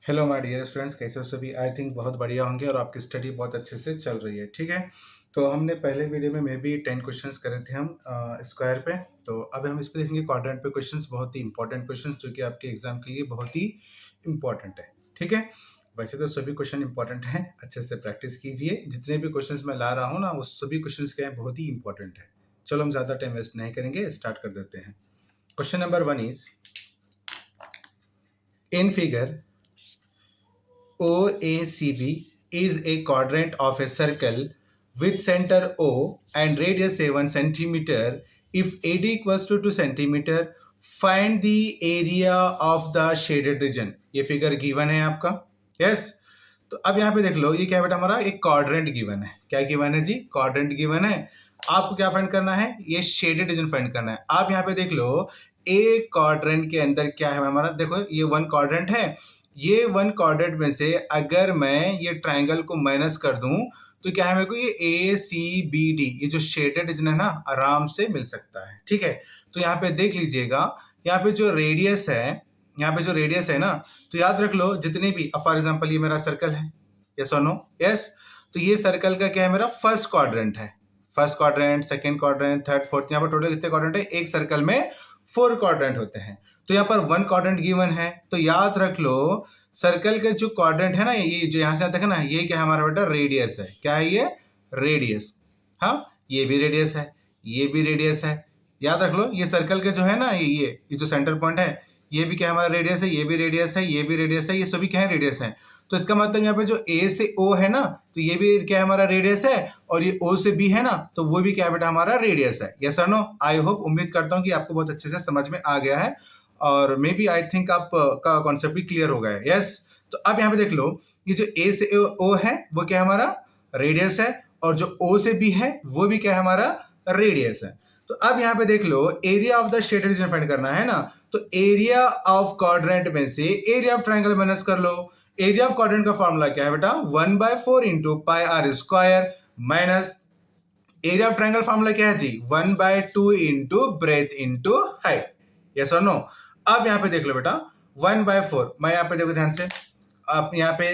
Hello my dear students, कैसे हो सभी। आई थिंक बहुत बढ़िया होंगे और आपकी स्टडी बहुत अच्छे से चल रही है। ठीक है, तो हमने पहले वीडियो में मे बी 10 क्वेश्चंस करे थे हम स्क्वायर पे। तो अब हम इस पे देखेंगे क्वाड्रेंट पे क्वेश्चंस, बहुत ही इंपॉर्टेंट क्वेश्चंस जो कि आपके एग्जाम के लिए बहुत ही इंपॉर्टेंट है। ठीक है, वैसे तो सभी क्वेश्चन इंपॉर्टेंट हैं, अच्छे से प्रैक्टिस कीजिए। जितने भी क्वेश्चंस मैं ला रहा हूँ ना, वो सभी क्वेश्चंस क्या है, बहुत ही इंपॉर्टेंट है। चलो हम ज़्यादा टाइम वेस्ट नहीं करेंगे, स्टार्ट कर देते हैं। Question number 1 is in figure OACB is a quadrant of a circle with center O and radius 7 centimeter. If AD equals to 2 centimeter, find the area of the shaded region. ये figure given है आपका। Yes, तो अब यहाँ पे देख लो, ये क्या बेटा, हमारा एक क्वाड्रेंट गिवन है। क्या गिवन है जी? क्वाड्रेंट गिवन है। आपको क्या फाइंड करना है? ये शेडेड रीजन फाइंड करना है। आप यहाँ पे देख लो, एक क्वाड्रेंट के अंदर क्या है हमारा, देखो ये वन क्वाड्रेंट है। ये वन क्वाड्रेंट में से अगर मैं ये ट्राइंगल को माइनस कर दूं तो क्या है, मेरे को ये ACBD, ये जो शेडेड रीजन है ना, आराम से मिल सकता है। ठीक है, तो यहाँ पे देख लीजिएगा, यहाँ पे जो रेडियस है, यहाँ पे जो रेडियस है ना, तो याद रख लो जितने भी, फॉर एग्जांपल ये मेरा सर्कल है, यस और नो? यस, तो ये सर्कल का क्या है, मेरा फर्स्ट क्वाड्रेंट है। First quadrant, second quadrant, third, fourth, यहाँ पर टोटल कितने क्वाड्रेंट है? एक सर्कल में 4 क्वाड्रेंट होते हैं। तो यहाँ पर 1 क्वाड्रेंट गिवन है, तो याद रख लो सर्कल के जो क्वाड्रेंट है ना, ये जो यहाँ से आता है ना, ये क्या है हमारा बेटा? रेडियस है। क्या है ये? रेडियस। हाँ, ये भी रेडियस है, ये भी रेडियस है। याद रख लो, ये सर्कल के जो है ना, ये जो सेंटर पॉइंट है, ये भी क्या हमारा रेडियस है, ये भी रेडियस है, ये भी रेडियस है, ये सभी क्या है? रेडियस है। तो इसका मतलब यहाँ पे जो A से O है ना, तो ये भी क्या है? हमारा रेडियस है। और ये O से B है ना, तो वो भी क्या है बेटा? हमारा रेडियस है। यस और नो? आई होप, उम्मीद करता हूँ कि आपको बहुत अच्छे से समझ में आ गया है और मे बी आई थिंक आप का कॉन्सेप्ट भी क्लियर हो गया है। यस, तो अब यहाँ पे देख लो, ये जो A से O है वो क्या है? हमारा रेडियस है। और जो O से B है वो भी क्या है? हमारा रेडियस है। तो अब यहाँ पे देख लो, area of the shaded region find करना है ना, तो एरिया ऑफ क्वाड्रेंट में से एरिया ऑफ ट्राइंगल माइनस कर लो। एरिया ऑफ क्वाड्रेंट का फॉर्मूला क्या है बेटा? 1/4 into pi are square minus area of triangle formula क्या है जी? 1/2 into breadth into height. Yes और नो? अब यहाँ पे देख लो बेटा, 1/4, मैं यहाँ पे देखो ध्यान से, आप यहाँ पे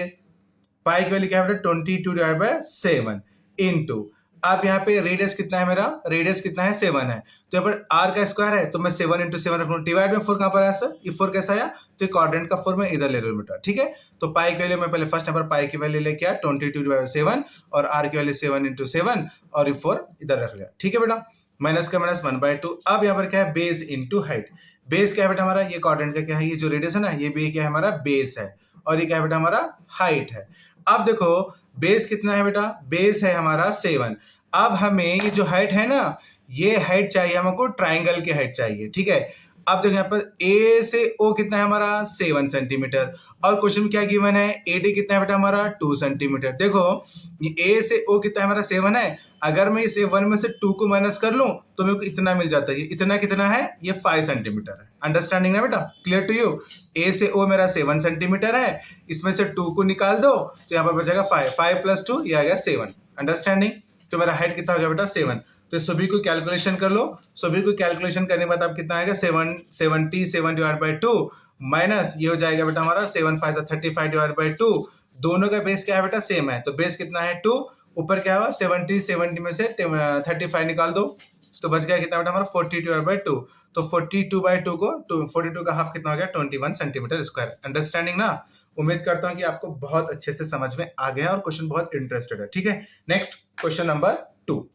पाई की वैल्यू क्या है बेटा? 22/7 इंटू, अब यहाँ पे रेडियस कितना है मेरा? रेडियस कितना है? 7 है। तो यहाँ पर आर का स्क्वायर है, तो मैं 7 इंटू 7 रख लूँ। डिवाइड में 4 कहाँ पर आया सर? ये 4 कैसा आया? तो ये क्वाड्रेंट का 4 मैं इधर ले लूँ बेटा। ठीक है, तो पाई की वैल्यू मैं पहले फर्स्ट नंबर पाई की वैल्यू लेके आया 22/7 और आर की वैल्यू 7 इंटू 7 और ये 4 इधर रख लिया। ठीक है बेटा, माइनस का माइनस 1/2। अब यहाँ पर क्या है? Base into height. बेस क्या है बेटा हमारा? ये क्वाड्रेंट का क्या है? ये जो रेडियस है ना, ये भी क्या है? हमारा बेस है। और ये क्या है बेटा? हमारा हाइट है। अब देखो बेस कितना है बेटा? बेस है हमारा 7। अब हमें ये जो हाइट है ना, ये हाइट चाहिए हमको, ट्राइंगल की हाइट चाहिए। ठीक है, अब देखो यहाँ पर A से O कितना है हमारा? 7 सेंटीमीटर। और क्वेश्चन में क्या गिवन है? AD कितना है बेटा हमारा? 2 सेंटीमीटर। देखो ये A से O कितना है हमारा? 7 है। अगर मैं इस 1 में से 2 को माइनस कर लूं तो मेरे को इतना मिल जाता है। इतना कितना है? ये 5 सेंटीमीटर है। अंडरस्टैंडिंग ना बेटा? Clear to you? A से O मेरा 7 सेंटीमीटर है, इसमें से 2 को निकाल दो तो यहाँ पर बचेगा 5। 5 + 2 ये आ गया 7। अंडरस्टैंडिंग? तो मेरा हाइट कितना हो गया बेटा? 7। तो सभी को कैलकुलेशन कर लो। सभी को कैलकुलेशन करने के बाद आप कितना आएगा? 7/2 माइनस ये हो जाएगा बेटा हमारा 7 5 35/2। दोनों का बेस क्या है बेटा? सेम है। तो बेस कितना है? 2। ऊपर क्या हुआ? 70 में से 35 निकाल दो तो बच गया कितना बेटा हमारा? 42/2। तो 42/2 को 42 का हाफ कितना हो गया? 21 सेंटीमीटर स्क्वायर। अंडरस्टैंडिंग ना? उम्मीद करता हूं कि आपको बहुत अच्छे से समझ में आ गया और क्वेश्चन बहुत इंटरेस्टेड है। ठीक है, नेक्स्ट क्वेश्चन नंबर 2।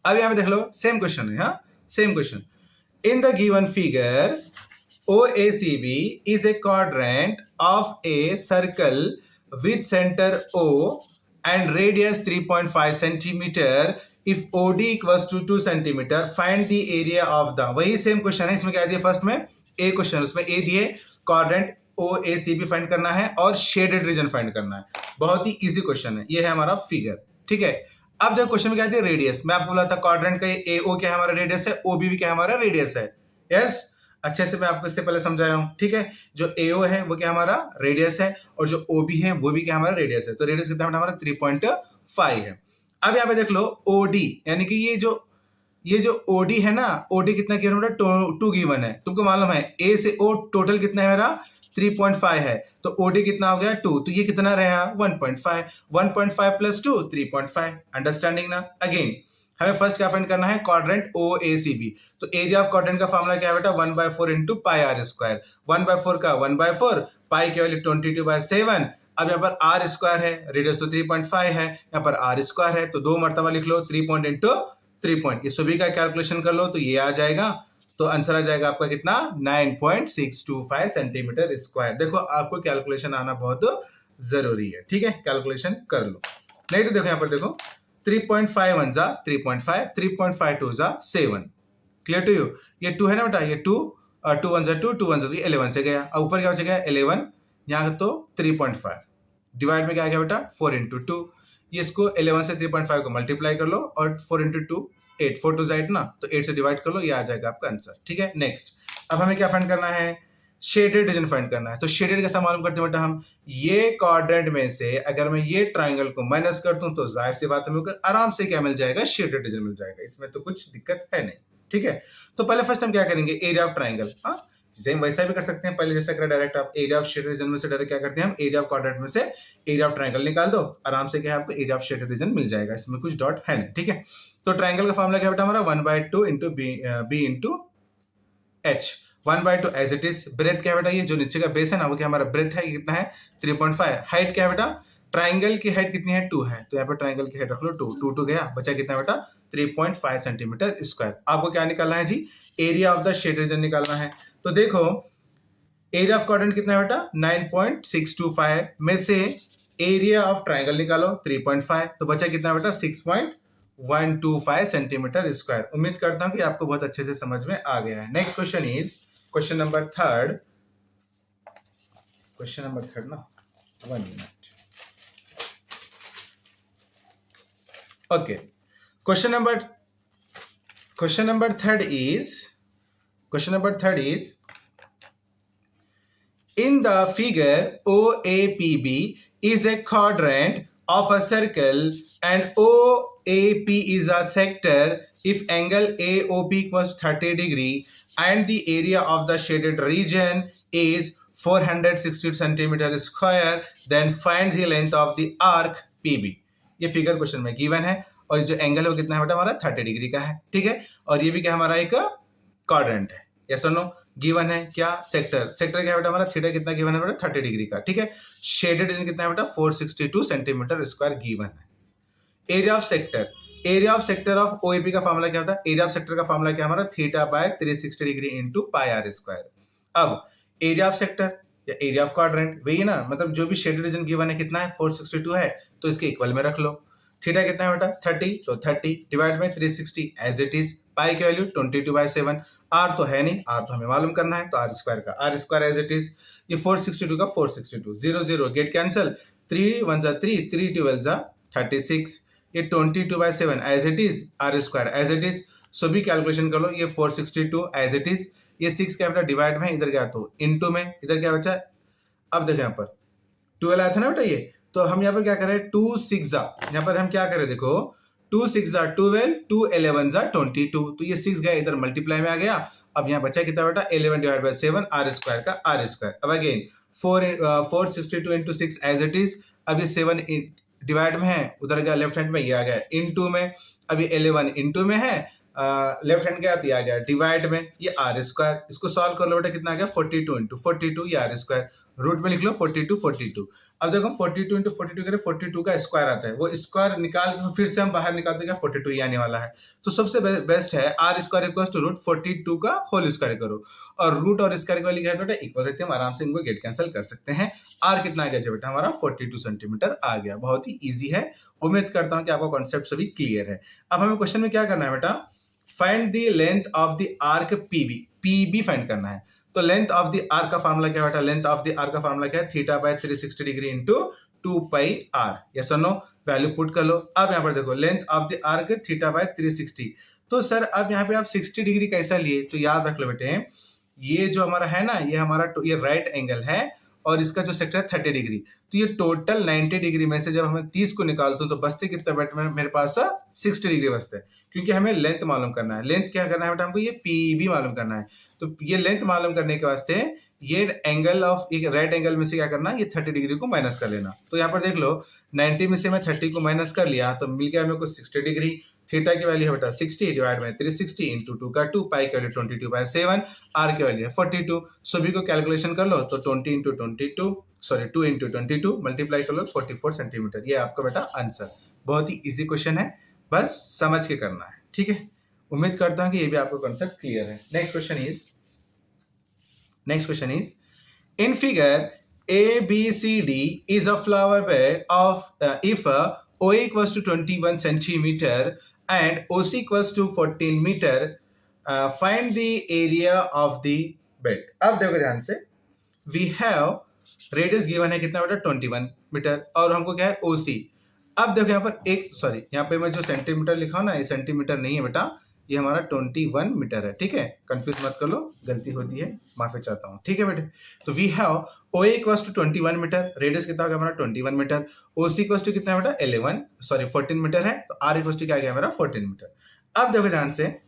अब यहाँ पे देख लो, सेम क्वेश्चन है। हाँ, same question. In the given figure OACB is a quadrant of a circle with center O and radius 3.5 centimeter. If OD equals to 2 centimeter, find the area of the, वही same question है। इसमें क्या दिया? First में A question, उसमें A दिए, quadrant OACB find करना है और शेडेड रीजन फाइंड करना है। बहुत ही इजी क्वेश्चन है। ये है हमारा फिगर। ठीक है, अब जब क्वेश्चन में क्या है? रेडियस। मैं आपको बोला था क्वाड्रेंट का AO क्या है? हमारा रेडियस है। OB भी क्या है? हमारा रेडियस है। यस, अच्छे से मैं आपको इससे पहले समझाया हूं। ठीक है, जो AO है वो क्या हमारा? रेडियस है। और जो OB है वो भी क्या हमारा? रेडियस है। तो रेडियस कितना हमारा? 3.5 है। अब यहाँ पे देख लो OD, यानी कि ये जो OD है ना, OD कितना गिवन है? 2 गिवन है। तुमको मालूम है A से O टोटल कितना है मेरा? 3.5 है, तो ओडी कितना हो गया 2, तो ये कितना रहा 1.5, 1.5 प्लस 2 3.5। अंडरस्टैंडिंग ना। अगेन हमें फर्स्ट क्या फाइंड करना है, क्वाड्रेंट ओ ए सी बी। तो एरिया ऑफ क्वाड्रेंट का फॉर्मूला क्या है बेटा, 1/4 इंटू पाई आर स्क्वायर। 1/4 का 1/4, पाई की वैल्यू 22/7। अब यहाँ पर आर स्क्वायर है, रेडियस तो 3.5 है, यहाँ पर आर स्क्वायर है, तो 2 मरतबा लिख लो, 3 पॉइंट इंटू 3 पॉइंट, ये सभी का कैलकुलेशन कर लो तो ये आ जाएगा। तो आंसर आ जाएगा आपका कितना, 9.625 सेंटीमीटर स्क्वायर। देखो आपको कैलकुलेशन आना बहुत जरूरी है, ठीक है, कैलकुलेशन कर लो। नहीं तो देखो यहाँ पर देखो 3.5 1 जा 3.5, 3.5 2 जा 7। Clear to you. ये 2 है ना बेटा, ये 2 2 1 जा 2, 2 1 जा 2, 11 से गया। अब ऊपर क्या बच गया 11, यहाँ तो 3.5 डिवाइड में क्या आ गया बेटा 4 इंटू 2। ये इसको 11 से 3.5 को मल्टीप्लाई कर लो और 4 इंटू 2 8, 4 टू 8 ना, तो 8 से डिवाइड कर लो, ये आ जाएगा आपका आंसर। ठीक है, नेक्स्ट अब हमें क्या फाइंड करना है, शेडेड रीजन फाइंड करना है। तो शेडेड कैसा मालूम करते हैं बेटा हम, ये क्वाड्रेंट में से अगर मैं ये ट्राइंगल को माइनस कर दूं तो जाहिर सी बात है आराम से क्या मिल जाएगा, शेडेड रीजन मिल जाएगा, इसमें तो कुछ दिक्कत है नहीं। ठीक है, तो पहले फर्स्ट हम क्या करेंगे, एरिया ऑफ ट्राइंगल। हाँ, सेम वैसा भी कर सकते हैं, पहले जैसा करें डायरेक्ट आप एरिया ऑफ शेडेड रीजन में से डायरेक्ट क्या करते हैं हम, एरिया ऑफ क्वाड्रेंट में से एरिया ऑफ ट्राइंगल निकाल दो, आराम से क्या है आपको एरिया ऑफ शेडेड रीजन मिल जाएगा, इसमें कुछ डॉट है नहीं। ठीक है, तो ट्राइंगल का फॉर्मूला क्या बेटा हमारा 1/2 into B into H. 1/2 as it is. Breadth क्या बेटा, ये जो नीचे का बेस है ना वो क्या हमारा ब्रेथ है, ये कितना है 3.5। हाइट क्या बेटा, ट्राइंगल की हाइट कितनी है 2 है, तो यहाँ पे ट्राइंगल की हाइट रख लो 2, 2 गया, बचा कितना बेटा 3.5 सेंटीमीटर स्क्वायर। आपको क्या निकालना है जी, area of the shade region निकालना है। तो देखो एरिया ऑफ क्वाड्रेंट कितना है बेटा 9.625 में से एरिया ऑफ ट्राइंगल निकालो 3.5, तो बचा कितना बेटा 6.125 सेंटीमीटर स्क्वायर। उम्मीद करता हूं कि आपको बहुत अच्छे से समझ में आ गया है। Next question is question number third, ना 1 minute. Okay, question number third is in the figure OAPB is a quadrant of a circle and OAP is a sector if angle AOP equals 30 degree and the area of the shaded region is 460 centimeter square, then find the length of the arc PB। ये figure question में given है और जो angle है वो कितना है बेटा हमारा 30 डिग्री का है। ठीक है, और ये भी क्या हमारा एक क्वाड्रेंट है, यस और नो। गिवन है क्या, सेक्टर क्या है बेटा हमारा, थीटा कितना गिवन है बेटा 30 डिग्री का। ठीक है, शेडेड रीजन कितना है बेटा 462 सेंटीमीटर स्क्वायर गिवन है। Area of sector of OAP का फॉर्मूला क्या होता है, एरिया ऑफ सेक्टर का फॉर्मूला क्या हमारा θ/360 degree into pi are square. अब एरिया ऑफ सेक्टर या एरिया ऑफ क्वाड्रेंट वही ना, मतलब जो भी शेडेड रीजन गिवन है कितना है 462 है, तो इसके इक्वल में रख लो। थीटा कितना है बेटा 30, तो 30 divide by 360 as it is. Pi की वैल्यू 22/7। आर तो है नहीं, आर तो हमें मालूम करना है, तो r square as it is. ये 462 का 462, 0 0 गेट कैंसिल, 3 1 जा 3, 3 12 जा 36। ये 22/7 as it is, r square as it is. So भी कैलकुलेशन कर लो, ये 462 एज इट इज, ये 6 क्या बेटा डिवाइड में, इधर क्या तो इनटू में, इधर क्या बचा। अब देखो यहाँ पर 12 आया था ना बेटा ये, तो हम यहाँ पर क्या करें 2 6 जा, यहाँ पर हम क्या करें देखो 2 6 जा 12, 2 11 जा 22, तो ये 6 गया इधर मल्टीप्लाई में आ गया। अब यहाँ बचा कितना बेटा 11 डिवाइड बाय 7 आर स्क्वायर का आर स्क्वायर। अब again 462 into 6 as it is. अब ये 7 डिवाइड में है, उधर गया लेफ्ट हैंड में, ये आ गया इनटू में। अभी 11 इनटू में है, लेफ्ट हैंड गया तो ये आ गया डिवाइड में, ये आर स्क्वायर। इसको सॉल्व कर लो बेटा कितना आ गया 42 इंटू 42, ये आर स्क्वायर। रूट में लिख लो 42। अब देखो 42 इंटू 42 करें, 42 का स्क्वायर आता है, वो स्क्वायर निकाल के फिर से हम बाहर निकालते हैं, 42 ही आने वाला है। तो सबसे बेस्ट है r square equals to root 42 का होल स्क्वायर करो, और रूट और स्क्वायर वाली क्या बेटा इक्वल रहते हैं, आराम से इनको गेट कैंसिल कर सकते हैं। आर कितना आ गया बेटा हमारा 42 सेंटीमीटर आ गया, बहुत ही ईजी है। उम्मीद करता हूँ कि आपका कॉन्सेप्ट सभी क्लियर है। अब हमें क्वेश्चन में क्या करना है बेटा, find the length of the arc PB find करना है। तो लेंथ ऑफ द आर्क का फार्मूला क्या बेटा, लेंथ ऑफ द आर्क का फार्मूला क्या है θ/360 degree into 2 pi r. Yes और नो, वैल्यू पुट कर लो। अब यहाँ पर देखो लेंथ ऑफ द आर्क θ/360, तो सर अब यहाँ पे आप 60 डिग्री कैसा लिए, तो याद रख लो बेटे ये जो हमारा है ना, ये हमारा ये राइट एंगल है और इसका जो सेक्टर है 30 डिग्री, तो ये टोटल 90 डिग्री में से जब हमें 30 को निकालते हैं तो बचते कितना बेटा मेरे पास 60 डिग्री बचते हैं, क्योंकि हमें लेंथ मालूम करना है। लेंथ क्या करना है बेटा हमको, ये पीबी मालूम करना है। तो ये लेंथ मालूम करने के वास्ते ये एंगल ऑफ एक राइट एंगल में से क्या करना, ये 30 डिग्री को माइनस कर लेना। तो यहाँ पर देख लो 90 में से मैं 30 को माइनस कर लिया तो मिल गया मेरे को 60 डिग्री। थीटा की वैल्यू है बेटा 60 डिवाइड बाय 360 इंटू 2 का 2, पाई की वैल्यू 22/7, आर की वैल्यू है 42। सभी को कैलकुलेशन कर लो तो 20 इंटू 22 सॉरी 2 इंटू 22 मल्टीप्लाई कर लो 44 सेंटीमीटर। ये आपका बेटा आंसर। बहुत ही इजी क्वेश्चन है, बस समझ के करना है, ठीक है। उम्मीद करता हूं कि ये भी आपको कॉन्सेप्ट क्लियर है। Next question is in figure ABCD is a flower bed of if OA equals to 21 centimeter and OC equals to 14 meter, find the area of the bed। अब देखो ध्यान से, we have radius given है कितना बेटा 21 metre और हमको क्या है OC। अब देखो यहाँ पर एक सॉरी यहाँ पे मैं जो सेंटीमीटर लिखा हूं ना, ये सेंटीमीटर नहीं है बेटा, ये हमारा 21 मीटर है, ठीक है। कंफ्यूज मत कर लो, गलती होती है, माफी चाहता हूँ, ठीक है बेटे। तो we have OA equals to 21 metre, radius कितना होगा हमारा 21 मीटर, OC इक्वल्स टू कितना बेटा 14 मीटर है, तो R इक्वल्स टू क्या आ गया हमारा 14 मीटर। अब देखो ध्यान से,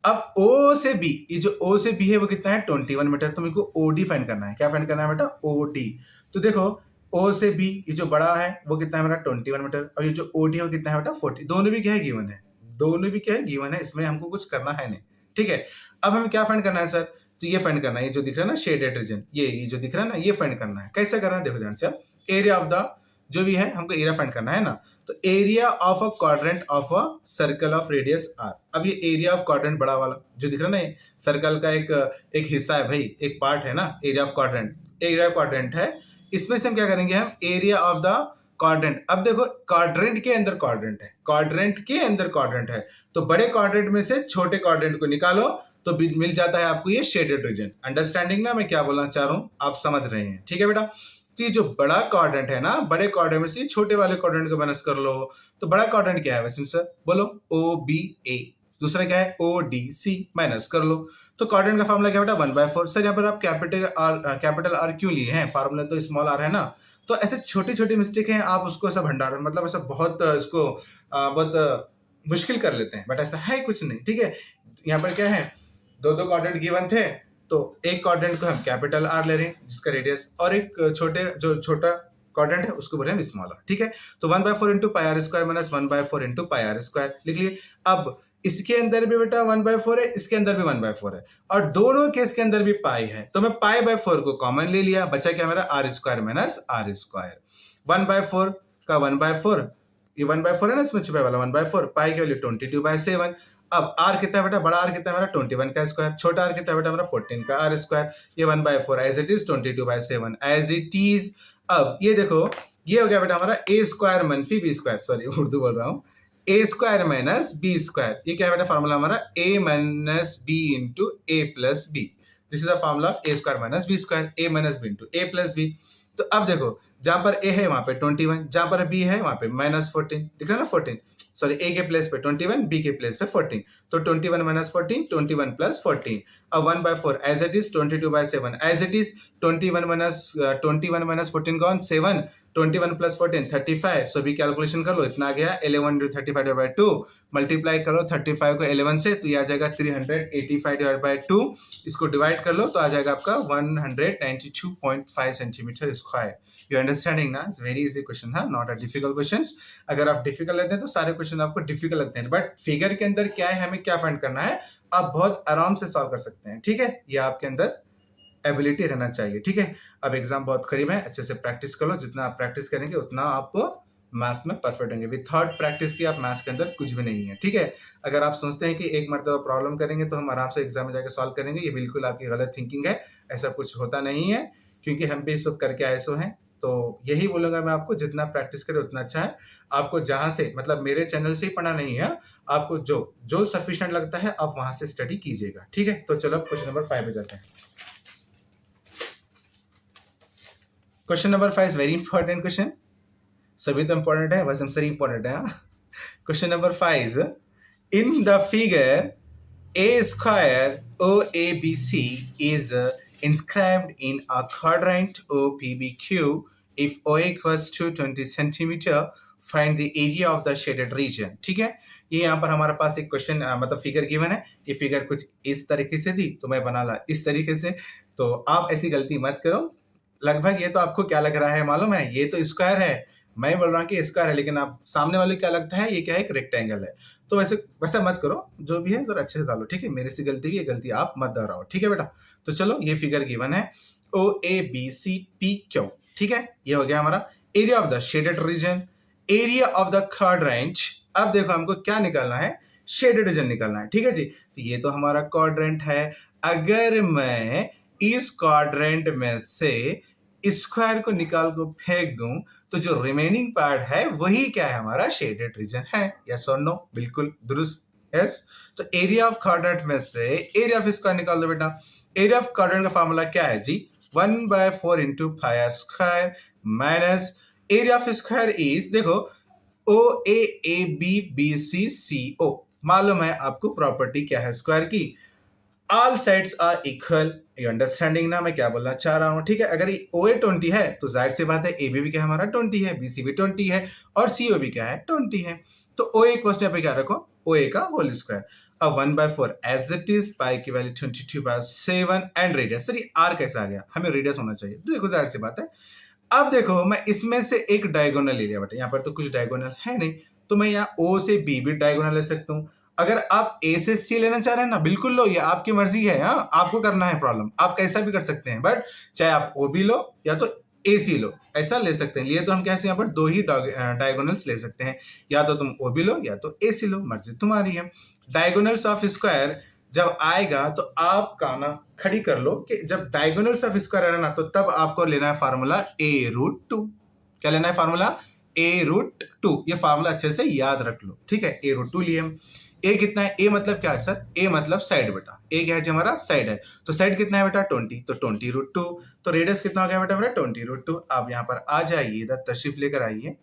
अब O से B, ये जो O से B है वो कितना है 21 मीटर, तो मेरे को OD फाइंड करना है। क्या फाइंड करना है बेटा OD। तो देखो O से B ये जो बड़ा है वो कितना है हमारा 21 मीटर और ये जो OD है वो कितना है बेटा 40। दोनों भी क्या है गिवन है, दोनों भी क्या है गिवन है, इसमें हमको कुछ करना है नहीं, ठीक है। अब हमें क्या फाइंड करना है सर, तो ये फाइंड करना है, ये जो दिख रहा है ना शेडेड रीजन, ये जो दिख रहा है ना, ये फाइंड करना है। कैसे करना है देखो ध्यान से, अब एरिया ऑफ द जो भी है हमको एरिया फाइंड करना है ना, तो area of a quadrant of a circle of radius r. अब ये एरिया ऑफ क्वाड्रेंट बड़ा वाला जो दिख रहा है ना, सर्कल का एक हिस्सा है भाई, एक पार्ट है ना area of quadrant, area of quadrant है, इसमें से हम क्या करेंगे, हम एरिया ऑफ द क्वाड्रेंट। अब देखो क्वाड्रेंट के अंदर क्वाड्रेंट है, क्वाड्रेंट के अंदर क्वाड्रेंट है, तो बड़े क्वाड्रेंट में से छोटे क्वाड्रेंट को निकालो तो मिल जाता है आपको ये शेडेड रीजन। अंडरस्टैंडिंग ना मैं क्या बोलना चाह रहा हूं, आप समझ रहे हैं, ठीक है बेटा। तो ये जो बड़ा क्वाड्रेंट है ना, बड़े क्वाड्रेंट में से छोटे वाले क्वाड्रेंट को माइनस कर लो, तो बड़ा क्वाड्रेंट क्या है वैसे सर बोलो OBA, दूसरा क्या है ODC, माइनस कर लो। तो क्वाड्रेंट का फॉर्मूला क्या बेटा 1/4। सर यहाँ पर आप कैपिटल आर क्यों लिए हैं, फॉर्मूला तो स्मॉल आर है ना। तो ऐसे छोटी छोटी मिस्टेक हैं, आप उसको ऐसा भंडारण मतलब ऐसा बहुत इसको बहुत मुश्किल कर लेते हैं, बट ऐसा है कुछ नहीं, ठीक है। यहाँ पर क्या है, दो क्वाड्रेंट गिवन थे, तो एक क्वाड्रेंट को हम कैपिटल आर ले रहे हैं जिसका रेडियस, और एक छोटा क्वाड्रेंट है उसको बोल रहे हैं स्मॉल आर, ठीक है। तो 1/4 into pi are square minus 1/4 into pi are square लिख लिए। अब इसके अंदर भी बेटा 1/4 है, इसके अंदर भी 1/4 है, और दोनों केस के अंदर भी पाई है, तो मैं पाई/4 को कॉमन ले लिया, बचा क्या मेरा r square minus r square. 1/4 का 1/4, ये 1/4 है ना इसमें छुपा वाला 1/4, पाई की वैल्यू 22/7। अब आर कितना बेटा, बड़ा आर कितना मेरा 21 का स्क्वायर, छोटा आर कितना बेटा मेरा 14 का आर स्क्वायर। ये 1/4 as it is 22/7 as it is. अब ये देखो ये हो गया बेटा हमारा a स्क्वायर मनफी b स्क्वायर, सॉरी उर्दू बोल रहा हूँ, a square minus b square. ये क्या है बेटा फॉर्मूला हमारा a minus b into a plus b। This is the formula of a square minus b square, a minus b into a plus b। तो अब देखो जहां पर a है वहां पे 21, जहां पर b है वहां पे -14, दिख रहा है ना 14, सॉरी a के प्लेस पे 21, b के प्लेस पे 14, तो 21 माइनस 14, 21 प्लस 14। अब 1/4 as it is 22/7 as it is 21 minus 14 कौन 7, 21 प्लस 14 35। सो भी कैलकुलेशन कर लो, इतना आ गया 11 into 35 डिवाइड बाय 2, मल्टीप्लाई करो 35 को 11 से तो ये आ जाएगा 385 डिवाइड बाय 2, इसको डिवाइड कर लो तो आ जाएगा आपका 192.5 सेंटीमीटर स्क्वायर। यू अंडरस्टैंडिंग ना, इट्स वेरी इजी क्वेश्चन है, नॉट अ डिफिकल्ट क्वेश्चंस। अगर आप डिफिकल्ट लेते हैं तो सारे क्वेश्चन आपको डिफिकल्ट लगते हैं, बट फिगर के अंदर क्या है, हमें क्या फाइंड करना है, आप बहुत आराम से सॉल्व कर सकते हैं, ठीक है। ये आपके अंदर एबिलिटी रहना चाहिए, ठीक है। अब एग्जाम बहुत करीब है, अच्छे से प्रैक्टिस कर लो, जितना आप प्रैक्टिस करेंगे उतना आप मैथ्स में परफेक्ट होंगे। विथआउट प्रैक्टिस की आप मैथ्स के अंदर कुछ भी नहीं है, ठीक है। अगर आप सोचते हैं कि एक मरतबा प्रॉब्लम करेंगे तो हम आराम से एग्जाम में जाकर सॉल्व करेंगे, ये बिल्कुल आपकी गलत थिंकिंग है, ऐसा कुछ होता नहीं है, क्योंकि हम भी सब करके आए सो हैं। तो यही बोलूंगा मैं आपको, जितना प्रैक्टिस करें उतना अच्छा है। आपको जहां से मतलब मेरे चैनल से ही पढ़ना नहीं है, आपको जो सफिशिएंट लगता है आप वहां से स्टडी कीजिएगा, ठीक है। तो चलो क्वेश्चन नंबर 5 पे जाते हैं। Question number 5 is very important question, सभी तो इंपॉर्टेंट है, बस हम सभी इंपॉर्टेंट है। Question number 5, in the figure a square OABC is inscribed in a quadrant OPBQ. If OA equals to 20 centimeter, find the area of the shaded region. ठीक है, ये यहाँ पर हमारे पास एक क्वेश्चन मतलब फिगर गिवन है। ये फिगर कुछ इस तरीके से थी तो मैं बना ला इस तरीके से, तो आप ऐसी गलती मत करो। लगभग ये तो आपको क्या लग रहा है मालूम है, ये तो स्क्वायर है, मैं बोल रहा हूँ कि स्क्वायर है, लेकिन आप सामने वाले को क्या लगता है ये क्या है, एक रेक्टेंगल है। तो वैसे वैसा मत करो, जो भी है जरा अच्छे से डालो, ठीक है। मेरे से गलती भी है, गलती आप मत दोहराओ, ठीक है बेटा। तो चलो ये फिगर गिवन है O A B C P Q, ठीक है। ये हो गया हमारा area of the shaded region, area of the quadrant. अब देखो हमको क्या निकालना है, शेडेड रीजन निकालना है, ठीक है जी। तो ये तो हमारा क्वाड्रेंट है। अगर मैं इस क्वाड्रेंट में से स्क्वायर को निकाल को फेंक दूं तो जो रिमेनिंग पार्ट है वही क्या है, हमारा शेडेड रीजन है। यस और नो, बिल्कुल दुरुस्त, यस। तो एरिया ऑफ क्वाड्रेंट में से एरिया ऑफ स्क्वायर निकाल दो बेटा। एरिया ऑफ क्वाड्रेंट का फॉर्मूला क्या है जी, 1/4 into pi square minus area of square is, देखो ओ ए बी बी सी सी ओ, मालूम है आपको प्रॉपर्टी क्या है स्क्वायर की, all sides are equal. You understanding ना मैं क्या बोलना चाह रहा हूं, ठीक है। अगर ओ ए 20 है तो जाहिर सी बात है ए बी भी क्या हमारा 20 है, बी सी भी 20 है और सी ओ भी क्या है 20 है। तो ओ ए क्वेश्चन पे क्या रखो, ओ ए का होल स्क्वायर। अब 1/4 एज इट इज, पाई की वैल्यू 22/7 एंड रेडियस। सर ये आर कैसा आ गया, हमें रेडियस होना चाहिए, तो देखो जाहिर सी बात है। अब देखो मैं इसमें से एक डायगोनल ले लिया बेटा, यहाँ पर तो कुछ डायगोनल है नहीं, तो मैं यहाँ ओ से बी भी डायगोनल ले सकता हूँ। अगर आप ए से सी लेना चाह रहे हैं ना, बिल्कुल लो, ये आपकी मर्जी है, हाँ आपको करना है प्रॉब्लम, आप कैसा भी कर सकते हैं, बट चाहे आप ओ बी लो या तो ए सी लो, ऐसा ले सकते हैं। लिए तो हम कैसे यहाँ पर दो ही डायगोनल्स ले सकते हैं, या तो तुम ओ बी लो या तो ए सी लो, मर्जी तुम्हारी है। डायगोनल्स ऑफ स्क्वायर जब आएगा तो आप काना खड़ी कर लो कि जब डायगोनल्स ऑफ स्क्वायर है ना, तो तब आपको लेना है फार्मूला a√2। क्या लेना है फार्मूला, a√2। ये फार्मूला अच्छे से याद रख लो, ठीक है। a√2 लिए हम। ए कितना है, ए मतलब क्या है सर, ए मतलब साइड बेटा, ए क्या है जो हमारा साइड है, तो साइड कितना है बेटा 20, तो 20√2। तो रेडियस कितना हो गया बेटा हमारा 20√2। आप यहाँ पर आ जाइए, इधर तशरीफ लेकर आइए।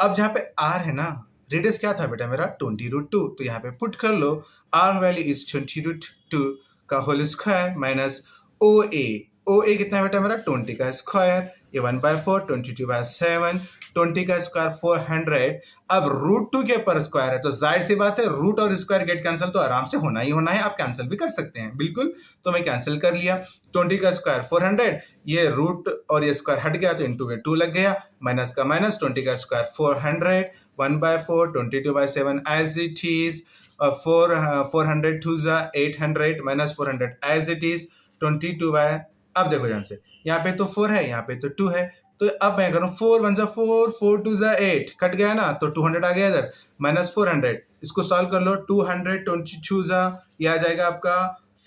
अब जहाँ पे आर है ना, रेडियस क्या था बेटा मेरा 20√2, तो यहाँ पे पुट कर लो, आर वैल्यू इज 20√2 का होल स्क्वायर माइनस ओ ए कितना है बेटा मेरा 20 का स्क्वायर, ये 1/4 22/7, 20 का स्क्वायर 400। अब √2 के ऊपर स्क्वायर है तो जाहिर सी बात है रूट और स्क्वायर गेट कैंसिल तो आराम से होना ही होना है, आप कैंसिल भी कर सकते हैं बिल्कुल। तो मैं कैंसिल कर लिया, 20 का स्क्वायर 400, ये रूट और ये स्क्वायर हट गया तो इंटू में 2 लग गया, माइनस का माइनस, 20 का square 400, 1/4 22/7 as it is, 400 2 800 minus 400 as it is 22 by, अब देखो ध्यान से, यहाँ पे तो 4 है, यहाँ पे तो 2 है, तो अब मैं करूँ 4 1 4 4 2 8, कट गया ना, तो 200 आ गया इधर, माइनस 400, इसको सॉल्व कर लो, 222 ये आ जाएगा आपका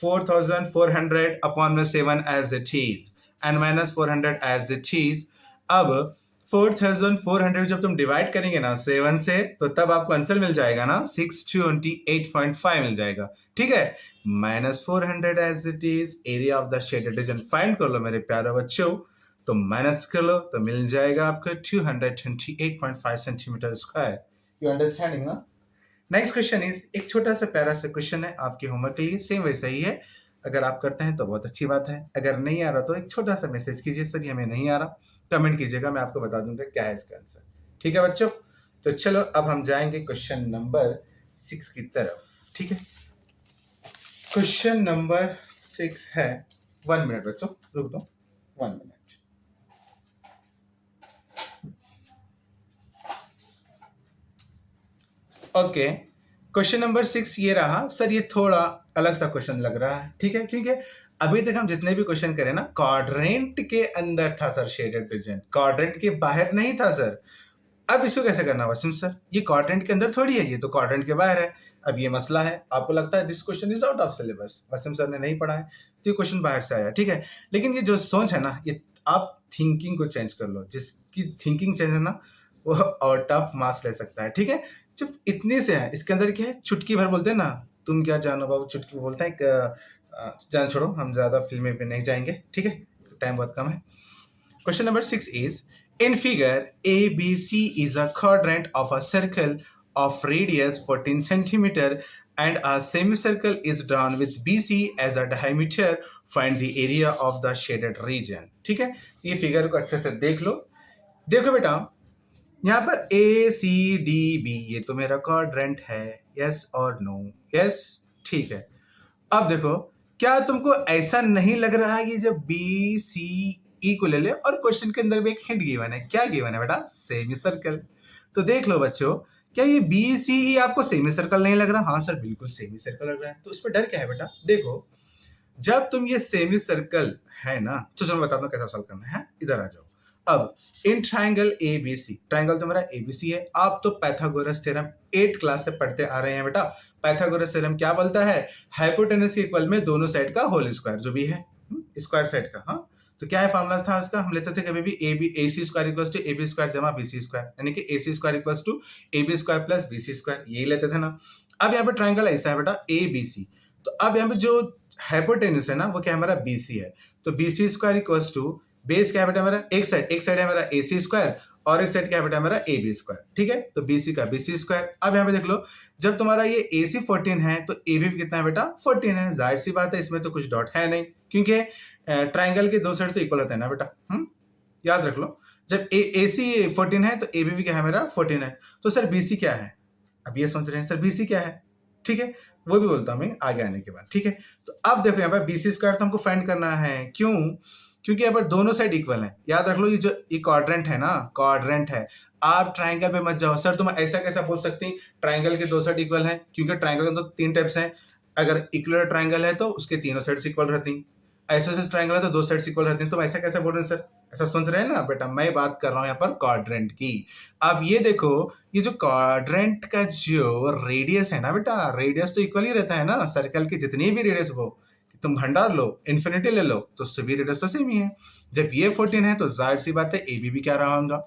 4400 अपॉन में 7 as it is and minus 400 as it is. अब 4400 जब तुम डिवाइड करेंगे ना 7 से, तो तब आपको आंसर मिल जाएगा ना 628.5 मिल जाएगा, ठीक है। Minus 400 as it is, area of the shaded region find कर लो मेरे प्यारे बच्चों, तो माइनस कर लो तो मिल जाएगा आपको 228.5 सेंटीमीटर स्क्वायर। यू अंडरस्टैंडिंग ना। नेक्स्ट क्वेश्चन इज, एक छोटा सा प्यारा सा क्वेश्चन है आपके होमवर्क के लिए, सेम वैसा ही है। अगर आप करते हैं तो बहुत अच्छी बात है, अगर नहीं आ रहा तो एक छोटा सा मैसेज कीजिए, सर ये हमें नहीं आ रहा, कमेंट कीजिएगा, मैं आपको बता दूंगा क्या है इसका आंसर, ठीक है बच्चों। तो चलो अब हम जाएंगे क्वेश्चन नंबर 6 की तरफ, ठीक है। क्वेश्चन नंबर 6 है, 1 मिनट बच्चों रुक दो, 1 मिनट। ओके, क्वेश्चन नंबर 6 ये रहा सर, ये थोड़ा अलग सा क्वेश्चन लग रहा है, ठीक है, क्योंकि अभी तक हम जितने भी क्वेश्चन करें ना क्वाड्रेंट के अंदर था सर शेडेड रीजन, क्वाड्रेंट के बाहर नहीं था सर। अब इसको कैसे करना वसीम सर, ये क्वाड्रेंट के अंदर थोड़ी है, ये तो क्वाड्रेंट के बाहर है। अब ये मसला है, आपको लगता है this question is out of syllabus, Wasim sir ने नहीं पढ़ा है तो ये क्वेश्चन बाहर से आया, ठीक है। लेकिन ये जो सोच है ना, ये आप थिंकिंग को चेंज कर लो, जिसकी थिंकिंग चेंज है ना वो आउट ऑफ मार्क्स ले सकता है, ठीक है। जब इतने से है, इसके अंदर क्या है, चुटकी भर बोलते हैं ना, तुम क्या जानो बाबू, चुटकी बोलते हैं, जान छोड़ो, हम ज्यादा फिल्में पे नहीं जाएंगे, ठीक है, टाइम बहुत कम है। Question number 6 is, in figure ABC is a quadrant of a circle of radius 14 centimeter and a semicircle is drawn with BC as a diameter. Find the area of the shaded region. ठीक है, ये figure को अच्छे से देख लो। देखो बेटा, यहाँ पर ए सी डी बी ये तो मेरा क्वाड्रेंट है, यस और नो, यस, ठीक है। अब देखो क्या तुमको ऐसा नहीं लग रहा है कि जब बी सी ई को ले ले, और क्वेश्चन के अंदर भी एक हिंट गिवन है, क्या गिवन है बेटा? Semi circle. तो देख लो बच्चों, क्या ये बी सी ई आपको सेमी सर्कल नहीं लग रहा? हाँ सर बिल्कुल सेमी सर्कल लग रहा है। तो इस पर डर क्या है बेटा? देखो, जब तुम ये सेमी सर्कल है ना, तो चलो बताता हूँ कैसा सॉल्व करना है, इधर आ जाओ। अब in triangle A B C, triangle तो मेरा ए बी सी है। आप तो पाइथागोरस थ्योरम 8 क्लास से पढ़ते आ रहे हैं बेटा। पाइथागोरस थ्योरम क्या बोलता है? हाइपोटेनस के इक्वल में दोनों साइड का होल स्क्वायर जो भी है, स्क्वायर साइड का। हाँ, तो क्या है फॉर्मूला था इसका? हम लेते थे कभी भी A C square equal to A B square जमा बी सी स्क्वायर, यानी कि A C square equal to A B square plus B C square, यही लेते थे ना। अब यहाँ पे ट्राइंगल ऐसा है बेटा ए बी सी, तो अब यहाँ पे जो हाइपोटेनस है ना वो क्या है? हमारा बी सी है। तो B C square equal to base क्या है बेटा हमारा? एक साइड है हमारा ए सी स्क्वायर और एक साइड क्या है बेटा हमारा ए बी स्क्वायर, ठीक है? तो बी सी का बी सी स्क्वायर। अब यहाँ पे देख लो, जब तुम्हारा ये ए सी 14 है तो ए बी कितना है बेटा? 14 है। जाहिर सी बात है इसमें तो कुछ डॉट है नहीं, क्योंकि ट्राइंगल के दो साइड तो इक्वल होते हैं ना बेटा। याद रख लो, जब ए सी 14 है तो ए बी क्या है मेरा? 14 है। तो सर बी सी क्या है? अब ये समझ रहे हैं सर बी सी क्या है, ठीक है? वो भी बोलता हूं मैं आगे आने के बाद, ठीक है? तो अब देखो यहाँ पर बी सी स्क्वायर तो हमको फाइंड करना है, क्यों? क्योंकि यहाँ पर दोनों साइड इक्वल है। याद रख लो, ये जो ये क्वाड्रेंट है ना, क्वाड्रेंट है। आप ट्राइंगल पे मत जाओ, सर तुम ऐसा कैसा बोल सकती ट्राइंगल के दो साइड इक्वल है? क्योंकि ट्राइंगल के तो 3 टाइप्स हैं। अगर इक्वल ट्राइंगल है तो उसके तीनों साइड्स इक्वल रहती, आइसोसेलेस ट्राइंगल है तो दो साइड्स इक्वल रहती हैं। तुम ऐसा कैसे बोल रहे हैं सर? ऐसा सोच रहे हैं ना बेटा, मैं बात कर रहा हूं यहाँ पर क्वाड्रेंट की। अब ये देखो, ये जो क्वाड्रेंट का जो रेडियस है ना बेटा, रेडियस तो इक्वल ही रहता है ना सर्कल की, जितनी भी रेडियस हो, तुम भंडार लो, इन्फिनिटी ले लो, तो सभी रेडियस तो सेम ही है। जब ये 14 है तो जाहिर सी बात है ए बी भी क्या रहा होगा?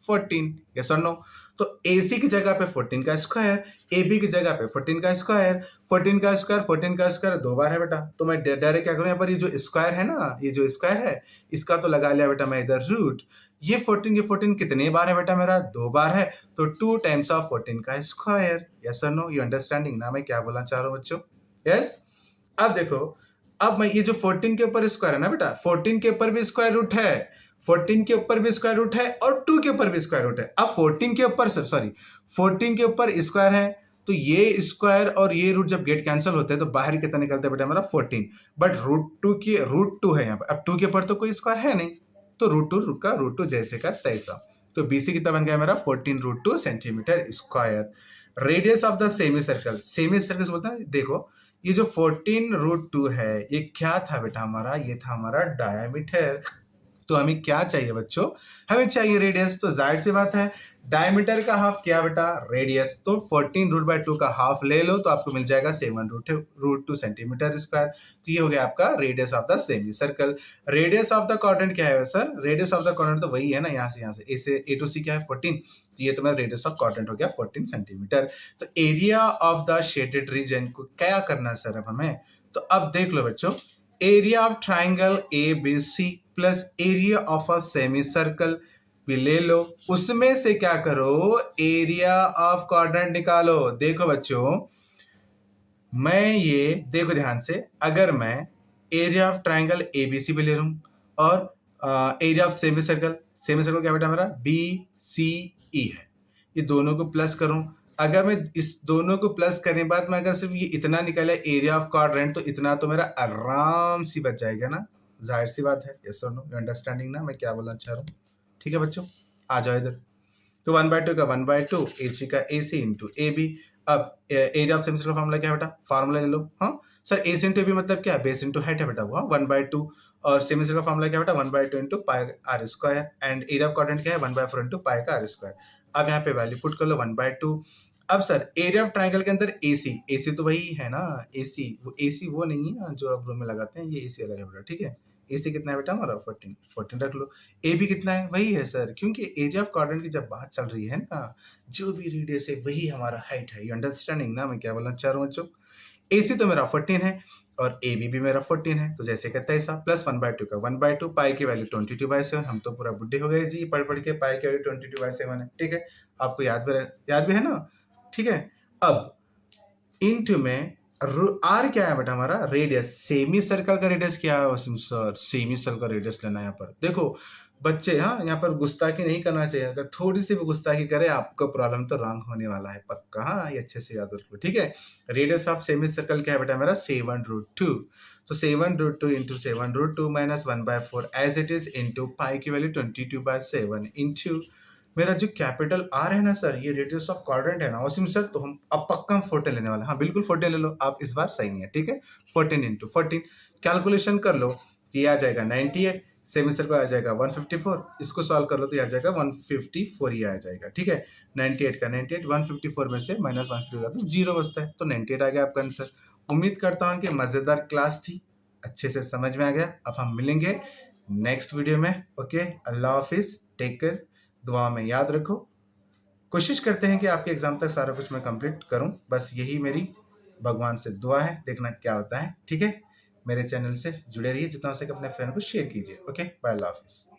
14। यस और नो? तो ए सी की जगह पे 14 का स्क्वायर, ए बी की जगह पे 14 का स्क्वायर, 14 का स्क्वायर 2 बार है बेटा। तो मैं डायरेक्ट क्या करूं, यहाँ पर ये जो स्क्वायर है ना, ये जो स्क्वायर है इसका तो लगा लिया बेटा मैं इधर रूट। ये 14 कितने बार है बेटा मेरा? 2 बार है। तो 2 टाइम्स ऑफ 14 का स्क्वायर। यस और नो? यू अंडरस्टैंडिंग ना मैं क्या बोलना चाह रहा हूँ बच्चों? यस। अब देखो, अब मैं ये जो 14 के ऊपर स्क्वायर है ना बेटा, 14 के ऊपर भी स्क्वायर रूट है, 14 के ऊपर भी स्क्वायर रूट है और 2 के ऊपर भी स्क्वायर रूट है। अब 14 के ऊपर सॉरी 14 के ऊपर स्क्वायर है, तो ये स्क्वायर और ये रूट जब गेट कैंसिल होते हैं तो बाहर कितना निकलता है बेटा हमारा? 14। बट रूट टू है यहाँ पर। अब 2 के ऊपर तो कोई स्क्वायर है नहीं, तो रूट टू जैसे का तैसा। तो बीसी कितना बन गया मेरा? 14 root 2 centimetre square. Radius of the semicircle, semicircle बोलते हैं। देखो, ये जो 14 रूट 2 है, ये क्या था बेटा हमारा? ये था हमारा डायमीटर। तो हमें क्या चाहिए बच्चों? हमें चाहिए रेडियस। तो जाहिर सी बात है डायमीटर का हाफ क्या बेटा? रेडियस। तो 14 रूट बाय 2 का हाफ ले लो तो आपको मिल जाएगा 7 रूट 2 सेंटीमीटर स्क्वायर। तो ये हो गया आपका radius of the semi circle. Radius of the quadrant क्या है sir? Radius of the quadrant तो वही है ना, यहाँ से ए से ए टू सी क्या है? 14। तो ये तो मेरा रेडियस ऑफ क्वाड्रेंट हो गया 14 सेंटीमीटर। तो area of the shaded reason को क्या करना है सर अब हमें? तो अब देख लो बच्चों, area of triangle A B C plus area of a semicircle भी ले लो, उसमें से क्या करो? एरिया ऑफ क्वाड्रेंट निकालो। देखो बच्चों, मैं ये देखो ध्यान से, अगर मैं area of triangle A B C भी ले रहा हूं और एरिया ऑफ सेमी सर्कल क्या बेटा मेरा? बी सी ई है, ये दोनों को प्लस करूं। अगर मैं इस दोनों को प्लस करने के बाद मैं अगर सिर्फ ये इतना निकाला एरिया ऑफ क्वाड्रेंट, तो इतना तो मेरा आराम सी बच जाएगा ना। जाहिर सी बात है। यस और नो? यू अंडरस्टैंडिंग ना मैं क्या बोलना चाह रहा हूँ? ठीक है बच्चों, आ जाओ इधर। तो 1/2 का 1/2, ए सी का A C into A B. अब area of semi circle formula क्या है बेटा? फार्मूला ले लो। हाँ sir, A C into A B मतलब क्या? बेस इंटू हाइट है बेटा वो, 1/2। और सेमी सर्कल फॉर्मूला क्या बेटा? 1/2 into pi are square. And area of quadrant क्या है? 1/4 इंटू पाई का आर स्क्वायर। अब यहाँ पे वैल्यू पुट कर लो 1/2। अब सर एरिया ऑफ ट्राइंगल के अंदर ए सी तो वही है ना, ए सी वो नहीं है जो आप रूम में लगाते हैं, ये ए सी अलग है बेटा, ठीक है? ए सी कितना है बेटा हमारा? 14 रख लो। ए बी कितना है? वही है सर, क्योंकि एरिया ऑफ क्वाड्रेंट की जब बात चल रही है ना, जो भी रेडियस है वही हमारा हाइट है। यू अंडरस्टैंडिंग ना मैं क्या बोलना चाह रहा हूँ बच्चों? ए सी तो मेरा 14 है और ए बी भी मेरा 14 है, तो जैसे कहता है ऐसा। प्लस 1/2 का 1/2, पाई की वैल्यू 22/7। हम तो पूरा बुढ़े हो गए जी पढ़ के, पाई की वैल्यू 22/7 है, ठीक है? आपको याद भी है ना? ठीक है। अब इंटू में आर क्या है बेटा हमारा? रेडियस। सेमी सर्कल का रेडियस क्या है वसीम सर? सेमी सर्कल का रेडियस लेना है यहाँ पर। देखो बच्चे, हाँ यहाँ पर गुस्ताखी नहीं करना चाहिए। अगर थोड़ी सी भी गुस्ताखी करे आपका प्रॉब्लम तो रॉन्ग होने वाला है पक्का। हाँ ये अच्छे से याद रखो, ठीक है। रेडियस ऑफ सेमी सर्कल क्या है बेटा मेरा? 7√2। तो 7√2 into 7√2 minus 1/4 as it is into pi की वैल्यू 22/7 इंटू मेरा जो कैपिटल आर है ना सर, ये रेडियस ऑफ क्वाड्रेंट है ना वसीम सर, तो हम अब पक्का हम 14 लेने वाले हैं। हाँ बिल्कुल 14 ले लो आप, इस बार सही है, ठीक है। 14 इंटू 14 कैलकुलेशन कर लो, ये आ जाएगा 98, सेमिस्टर को आ जाएगा 154, इसको सॉल्व कर लो तो ये आ जाएगा 154, ये आ जाएगा, ठीक है। 98 का 98, 154 में से माइनस 154 तो जीरो बचता है, तो 98 आ गया आपका आंसर। उम्मीद करता हूँ कि मजेदार क्लास थी, अच्छे से समझ में आ गया। अब हम मिलेंगे नेक्स्ट वीडियो में। ओके, अल्लाह हाफिज, टेक केयर, दुआ में याद रखो। कोशिश करते हैं कि आपके एग्जाम तक सारा कुछ मैं कंप्लीट करूं, बस यही मेरी भगवान से दुआ है, देखना क्या होता है, ठीक है। मेरे चैनल से जुड़े रहिए, जितना हो सके अपने फ्रेंड को शेयर कीजिए। ओके, बाय, अल्लाह हाफिज।